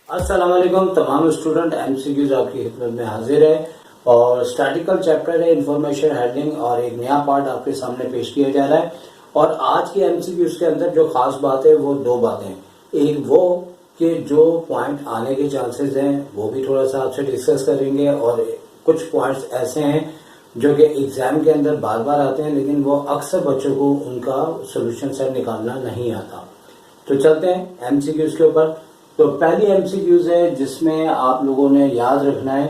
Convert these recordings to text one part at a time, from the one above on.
अस्सलाम वालेकुम तमाम स्टूडेंट। एमसीक्यूज आपकी खिदमत में हाजिर है और स्टैटिकल चैप्टर है इंफॉर्मेशन हैंडलिंग और एक नया पार्ट आपके सामने पेश किया जा रहा है। और आज के एमसीक्यूज के अंदर जो खास बात है वो दो बातें, एक वो कि जो पॉइंट आने के चांसेस हैं वो भी थोड़ा सा आपसे डिस्कस करेंगे और कुछ पॉइंट्स ऐसे हैं जो कि एग्जाम के अंदर बार बार आते हैं लेकिन वो अक्सर बच्चों को उनका सोल्यूशन सेट निकालना नहीं आता। तो चलते हैं एमसीक्यूज के ऊपर। तो पहली एमसीक्यूज है जिसमें आप लोगों ने याद रखना है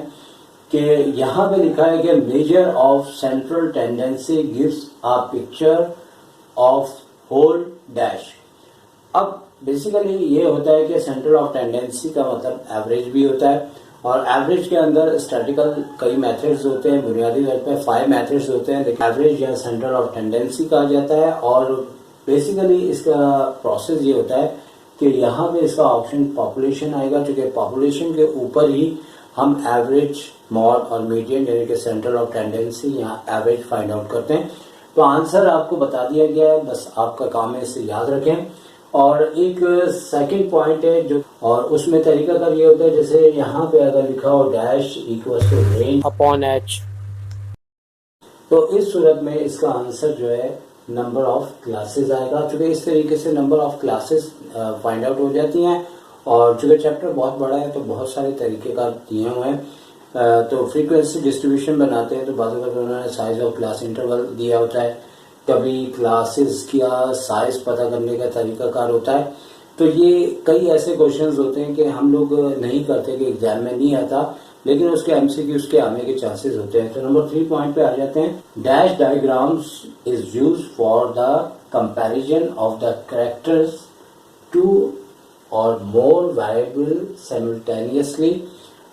कि यहां पे लिखा है कि measure of central tendency gives a picture of whole dash. अब बेसिकली ये होता है कि सेंट्रल ऑफ टेंडेंसी का मतलब एवरेज भी होता है और एवरेज के अंदर स्टैटिकल कई मेथड्स होते हैं। बुनियादी तौर पे 5 मेथड्स होते हैं लेकिन एवरेज या सेंट्रल ऑफ टेंडेंसी कहा जाता है। और बेसिकली इसका प्रोसेस ये होता है कि यहाँ पे इसका ऑप्शन पॉपुलेशन आएगा, क्योंकि पॉपुलेशन के ऊपर ही हम एवरेज, मॉड और मीडियन यानी कि सेंट्रल ऑफ टेंडेंसी यहाँ एवरेज फाइंड आउट करते हैं। तो आंसर आपको बता दिया गया है, बस आपका काम है इसे याद रखें। और एक सेकंड पॉइंट है जो, और उसमें तरीका का ये होता है जैसे यहाँ पे अगर लिखा हो dash equals to range upon H, तो इस सूरत में इसका आंसर जो है नंबर ऑफ क्लासेस आएगा। चूंकि इस तरीके से number of classes find out हो जाती हैं और चूंकि चैप्टर बहुत बड़ा है तो बहुत सारे तरीके का दिए हुए हैं। तो फ्रीक्वेंसी डिस्ट्रीब्यूशन बनाते हैं तो बाद में उन्होंने साइज ऑफ क्लास इंटरवल दिया होता है, कभी क्लासेस का साइज पता करने का तरीकाकार होता है। तो ये कई ऐसे क्वेश्चंस होते हैं कि हम लोग नहीं करते, कि एग्जाम में नहीं आता लेकिन उसके एमसीक्यूज के आने के चांसेस होते हैं। तो नंबर 3 पॉइंट पे आ जाते हैं। Dash diagrams is use for the comparison of the characters two और मोर वेरिएबल साइमल्टेनियसली।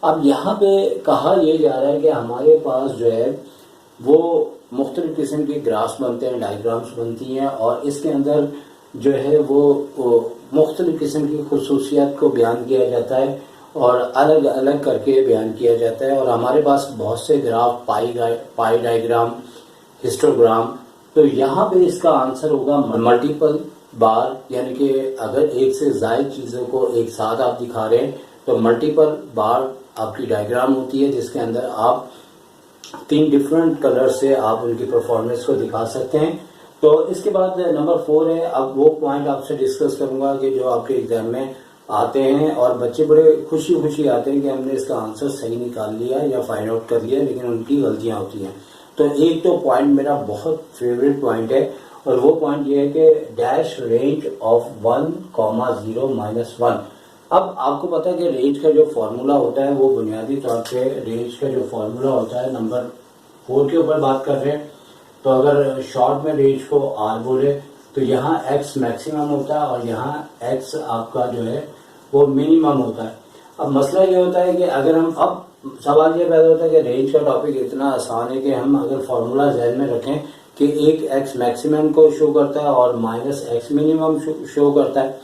अब यहाँ पे कहा यह जा रहा है कि हमारे पास जो है वो मुख्तलिफ किस्म के ग्राफ्स बनते हैं, डायग्राम्स बनती हैं और इसके अंदर जो है वो मुख्तलिफ किस्म की खुसूसियात को बयान किया जाता है और अलग अलग करके बयान किया जाता है। और हमारे पास बहुत से ग्राफ, पाई डायग्राम, हिस्टोग्राम। तो यहाँ पे इसका आंसर होगा मल्टीपल बार, यानी कि अगर एक से ज्यादा चीजों को एक साथ आप दिखा रहे हैं तो मल्टीपल बार आपकी डायग्राम होती है जिसके अंदर आप 3 डिफरेंट कलर से आप उनकी परफॉर्मेंस को दिखा सकते हैं। तो इसके बाद नंबर 4 है। अब वो पॉइंट आपसे डिस्कस करूंगा कि जो आपके एग्जाम में आते हैं और बच्चे बड़े खुशी खुशी आते हैं कि हमने इसका आंसर सही निकाल लिया या फाइंड आउट कर लिया, लेकिन उनकी गलतियां होती हैं। तो एक तो पॉइंट मेरा बहुत फेवरेट पॉइंट है और वो पॉइंट ये है कि डैश रेंज ऑफ 1,0 - 1। अब आपको पता है कि रेंज का जो फॉर्मूला होता है वो बुनियादी तौर पे रेंज का जो फॉर्मूला होता है, नंबर 4 के ऊपर बात कर रहे हैं। तो अगर शॉर्ट में रेंज को आर बोले तो यहाँ एक्स मैक्सिमम होता है और यहाँ एक्स आपका जो है वो मिनिमम होता है। अब मसला ये होता है कि अगर हम, अब सवाल ये पैदा होता है कि रेंज का टॉपिक इतना आसान है कि हम अगर फॉर्मूला ज़हन में रखें कि एक एक्स मैक्सिमम को शो करता है और माइनस एक्स मिनिमम शो करता है,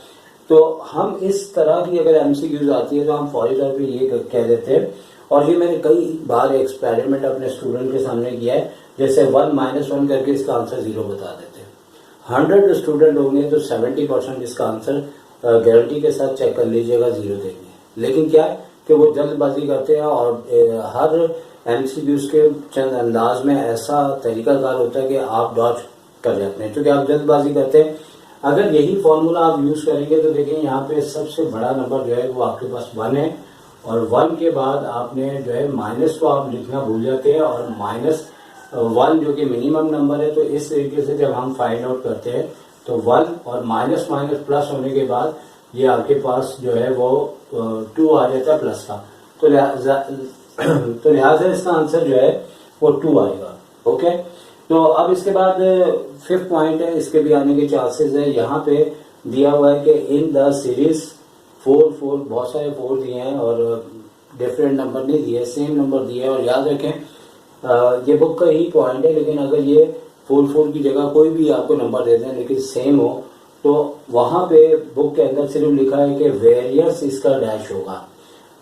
तो हम इस तरह की अगर एमसीक्यूज आती है तो हम फौरी तौर पर ये कह देते हैं। और ये मैंने कई बार एक्सपेरिमेंट अपने स्टूडेंट के सामने किया है, जैसे 1 - 1 करके इसका आंसर 0 बता देते हैं। 100 स्टूडेंट होंगे तो 70% इसका आंसर गारंटी के साथ चेक कर लीजिएगा 0 देंगे। लेकिन क्या है कि वो जल्दबाजी करते हैं और हर एमसीक्यूज के चंद अंदाज में ऐसा तरीकाकार होता है कि आप डॉज कर जाते हैं, क्योंकि आप जल्दबाजी करते हैं। अगर यही फॉर्मूला आप यूज करेंगे तो देखिए यहाँ पे सबसे बड़ा नंबर जो है वो आपके पास 1 है और 1 के बाद आपने जो है माइनस को आप लिखना भूल जाते हैं और -1 जो कि मिनिमम नंबर है। तो इस तरीके से जब हम फाइंड आउट करते हैं तो 1 और माइनस माइनस प्लस होने के बाद ये आपके पास जो है वो 2 आ जाता है प्लस का। तो लिहाजा इसका आंसर जो है वो 2 आएगा। ओके, तो अब इसके बाद 5th पॉइंट है, इसके भी आने के चांसेस है। यहाँ पे दिया हुआ है कि इन द सीरीज 4 बहुत सारे 4 दिए हैं और डिफरेंट नंबर नहीं दिए, सेम नंबर दिए हैं। और याद रखें ये बुक का ही पॉइंट है, लेकिन अगर ये 4 की जगह कोई भी आपको नंबर देते हैं लेकिन सेम हो तो वहां पे बुक के अंदर सिर्फ लिखा है कि वेरियस इसका डैश होगा।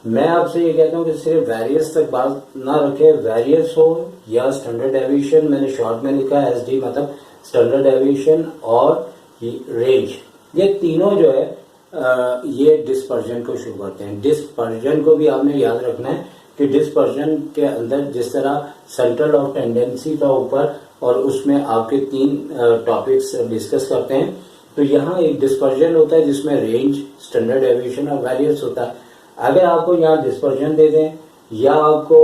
मैं आपसे ये कहता हूँ कि सिर्फ वेरियस तक बात ना रखे, वेरियस हो या स्टैंडर्ड डेविएशन, मैंने शॉर्ट में लिखा है एसडी, मतलब स्टैंडर्ड डेविएशन और रेंज, ये तीनों जो है ये डिस्पर्जन को शुरू करते हैं। डिस्पर्जन को भी आपने याद रखना है कि डिस्पर्जन के अंदर जिस तरह सेंट्रल ऑफ टेंडेंसी का ऊपर और उसमें आपके 3 टॉपिक्स डिस्कस करते हैं, तो यहाँ एक डिस्पर्जन होता है जिसमें रेंज, स्टैंडर्ड डेविएशन और वेरियंस होता है। अगर आपको यहाँ डिस्पर्जन दे दें या आपको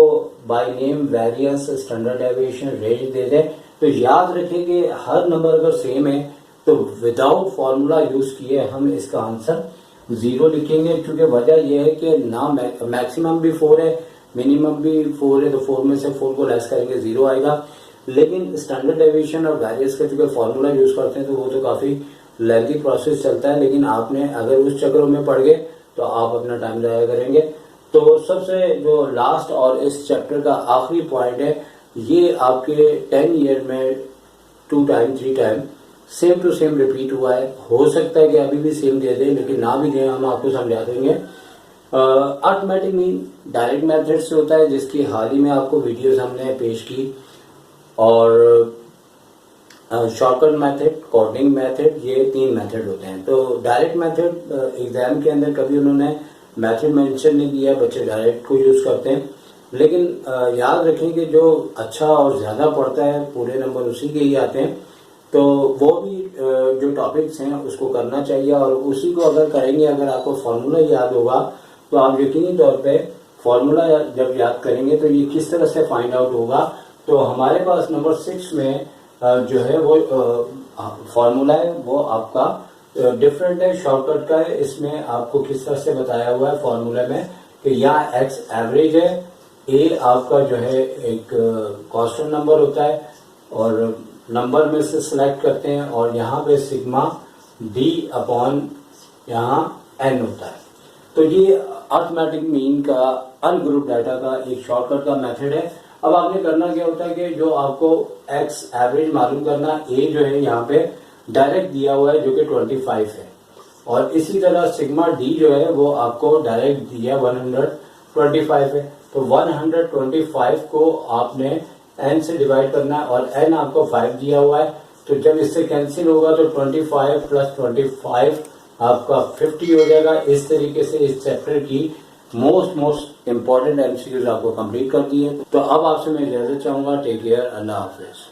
by name variance, standard deviation, range दे दें, तो याद रखें कि हर नंबर अगर सेम है तो विदाउट फॉर्मूला यूज किए हम इसका आंसर 0 लिखेंगे, क्योंकि वजह यह है कि ना मैक्सिमम भी 4 है, मिनिमम भी 4 है, तो 4 में से 4 को लेस करेंगे 0 आएगा। लेकिन स्टैंडर्ड डेविएशन और वेरियंस का चूंकि फॉर्मूला यूज करते हैं तो वो तो काफी लेंथी प्रोसेस चलता है, लेकिन आपने अगर उस चक्रों में पड़ गए तो आप अपना टाइम जाया करेंगे। तो सबसे जो लास्ट और इस चैप्टर का आखिरी पॉइंट है, ये आपके 10 ईयर में 2 time 3 time same to same repeat हुआ है। हो सकता है कि अभी भी सेम दे दें, लेकिन ना भी दें हम आपको समझा देंगे। अर्थमेटिक मीन डायरेक्ट मेथड से होता है, जिसकी हाल ही में आपको वीडियोस हमने पेश की, और शॉर्टकट मेथड, कोडिंग मेथड, ये 3 मेथड होते हैं। तो डायरेक्ट मेथड एग्जाम के अंदर कभी उन्होंने मेथड मेंशन नहीं किया, बच्चे डायरेक्ट को यूज करते हैं। लेकिन याद रखें कि जो अच्छा और ज्यादा पढ़ता है पूरे नंबर उसी के ही आते हैं, तो वो भी जो टॉपिक्स हैं उसको करना चाहिए, और उसी को अगर करेंगे, अगर आपको फॉर्मूला याद होगा तो आप यकीनी तौर पे फॉर्मूला जब याद करेंगे तो ये किस तरह से फाइंड आउट होगा। तो हमारे पास नंबर 6 में जो है वो फॉर्मूला है, वो आपका डिफरेंट है, शॉर्टकट का है। इसमें आपको किस तरह से बताया हुआ है फॉर्मूले में कि यहाँ एक्स एवरेज है, ए आपका जो है एक कांस्टेंट नंबर होता है और नंबर में से सिलेक्ट करते हैं, और यहाँ पे सिग्मा डी अपॉन यहाँ एन होता है। तो ये अर्थमेटिक मीन का अनग्रुप डाटा का एक शॉर्टकट का मेथड है। अब आपने करना क्या होता है कि जो आपको एक्स एवरेज मालूम करना, ए जो है यहाँ पे डायरेक्ट दिया हुआ है जो कि 25 है, और इसी तरह सिग्मा डी जो है वो आपको डायरेक्ट दिया 125 है। तो 125 को आपने n से डिवाइड करना है, और n आपको 5 दिया हुआ है, तो जब इससे कैंसिल होगा तो 25 प्लस 25 आपका 50 हो जाएगा। इस तरीके से इस चैप्टर की मोस्ट इम्पोर्टेंट एमसीक्यूज आपको कंप्लीट कर दी है। तो अब आपसे मैं इजाजत चाहूंगा। टेक केयर, अल्लाह हाफिज।